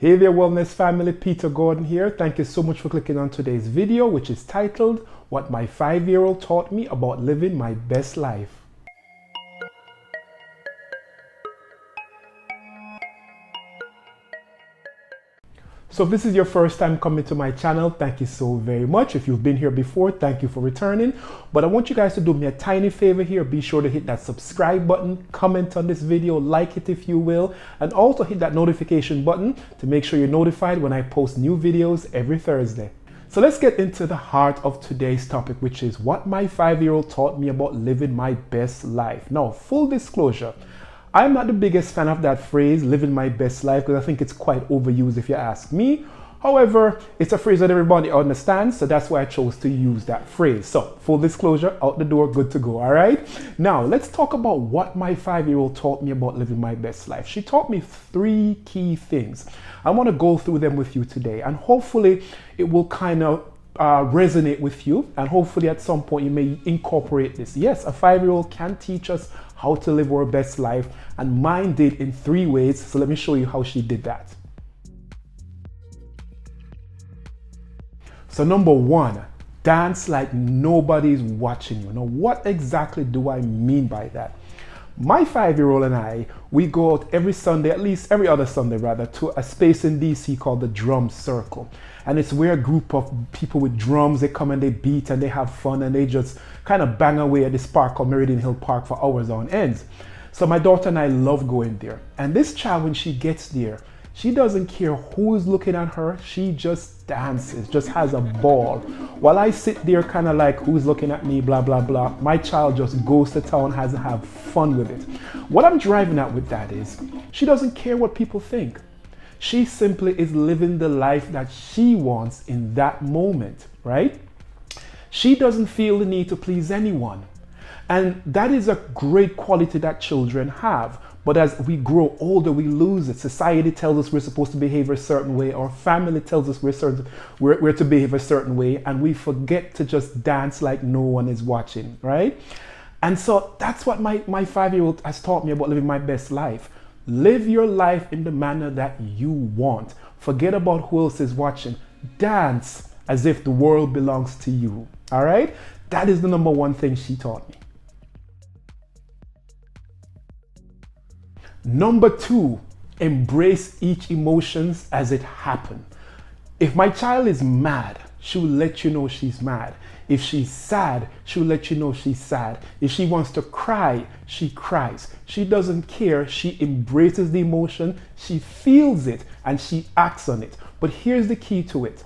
Hey there, wellness family, Peter Gordon here. Thank you so much for clicking on today's video, which is titled What My 5-Year-Old Taught Me About Living My Best Life. So if this is your first time coming to my channel, thank you so very much. If you've been here before, thank you for returning. But I want you guys to do me a tiny favor here. Be sure to hit that subscribe button, comment on this video, like it if you will, and also hit that notification button to make sure you're notified when I post new videos every Thursday. So let's get into the heart of today's topic, which is what my 5-year-old taught me about living my best life. Now, full disclosure, I'm not the biggest fan of that phrase, living my best life, because I think it's quite overused if you ask me. However, it's a phrase that everybody understands, so that's why I chose to use that phrase. So, full disclosure, out the door, good to go, all right? Now, let's talk about what my 5-year-old taught me about living my best life. She taught me 3 key things. I want to go through them with you today, and hopefully it will kind of resonate with you, and hopefully at some point you may incorporate this. Yes, a 5-year-old can teach us how to live our best life, and mine did in 3 ways. So let me show you how she did that. So number 1, dance like nobody's watching you. Now, what exactly do I mean by that? My 5-year-old and I, we go out every Sunday, at least every other Sunday rather, to a space in DC called the Drum Circle. And it's where a group of people with drums, they come and they beat and they have fun and they just kind of bang away at this park called Meridian Hill Park for hours on end. So my daughter and I love going there. And this child, when she gets there, she doesn't care who is looking at her. She just dances, just has a ball. While I sit there kind of like, who's looking at me, blah, blah, blah. My child just goes to town, has to have fun with it. What I'm driving at with that is, she doesn't care what people think. She simply is living the life that she wants in that moment, right? She doesn't feel the need to please anyone. And that is a great quality that children have. But as we grow older, we lose it. Society tells us we're supposed to behave a certain way. Our family tells us we're to behave a certain way. And we forget to just dance like no one is watching, right? And so that's what my 5-year-old has taught me about living my best life. Live your life in the manner that you want. Forget about who else is watching. Dance as if the world belongs to you, all right? That is the number 1 thing she taught me. Number 2, embrace each emotions as it happens. If my child is mad, she'll let you know she's mad. If she's sad, she'll let you know she's sad. If she wants to cry, she cries. She doesn't care. She embraces the emotion, she feels it, and she acts on it. But here's the key to it.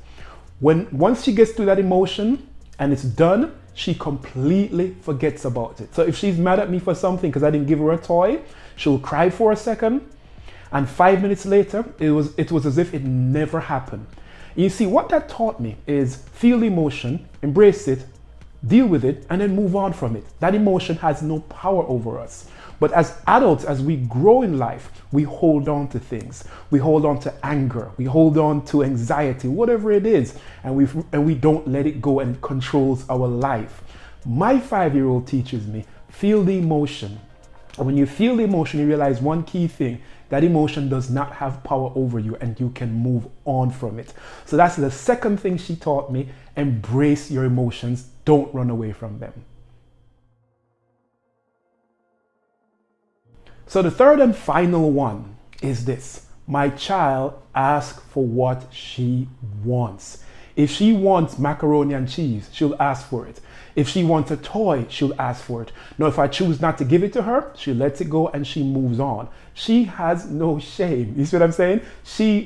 Once she gets through that emotion and it's done, she completely forgets about it. So if she's mad at me for something because I didn't give her a toy, she'll cry for a second, and 5 minutes later, it was as if it never happened. You see, what that taught me is feel the emotion, embrace it, deal with it, and then move on from it. That emotion has no power over us. But as adults, as we grow in life, we hold on to things. We hold on to anger. We hold on to anxiety, whatever it is, and we don't let it go, and it controls our life. My 5-year-old teaches me, feel the emotion. And when you feel the emotion, you realize one key thing, that emotion does not have power over you and you can move on from it. So that's the second thing she taught me, embrace your emotions, don't run away from them. So the third and final one is this. My child asks for what she wants. If she wants macaroni and cheese, she'll ask for it. If she wants a toy, she'll ask for it. Now, if I choose not to give it to her, she lets it go and she moves on. She has no shame. You see what I'm saying?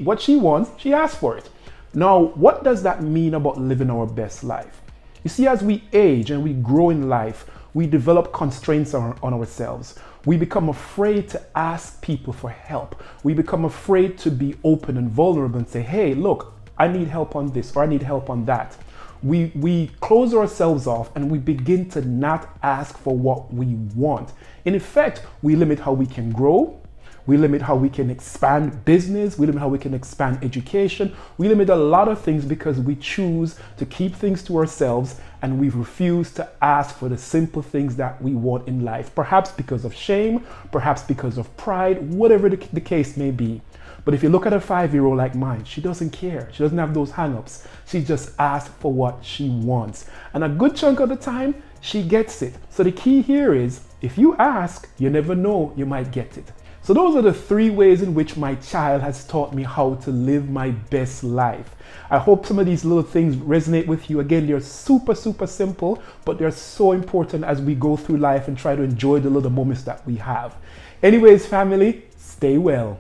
What she wants, she asks for it. Now, what does that mean about living our best life? You see, as we age and we grow in life, we develop constraints on ourselves. We become afraid to ask people for help. We become afraid to be open and vulnerable and say, hey, look, I need help on this or I need help on that. We close ourselves off and we begin to not ask for what we want. In effect, we limit how we can grow. We limit how we can expand business. We limit how we can expand education. We limit a lot of things because we choose to keep things to ourselves and we refuse to ask for the simple things that we want in life. Perhaps because of shame, perhaps because of pride, whatever the case may be. But if you look at a 5-year-old like mine, she doesn't care. She doesn't have those hang-ups. She just asks for what she wants. And a good chunk of the time, she gets it. So the key here is, if you ask, you never know, you might get it. So those are the 3 ways in which my child has taught me how to live my best life. I hope some of these little things resonate with you. Again, they're super, super simple, but they're so important as we go through life and try to enjoy the little moments that we have. Anyways, family, stay well.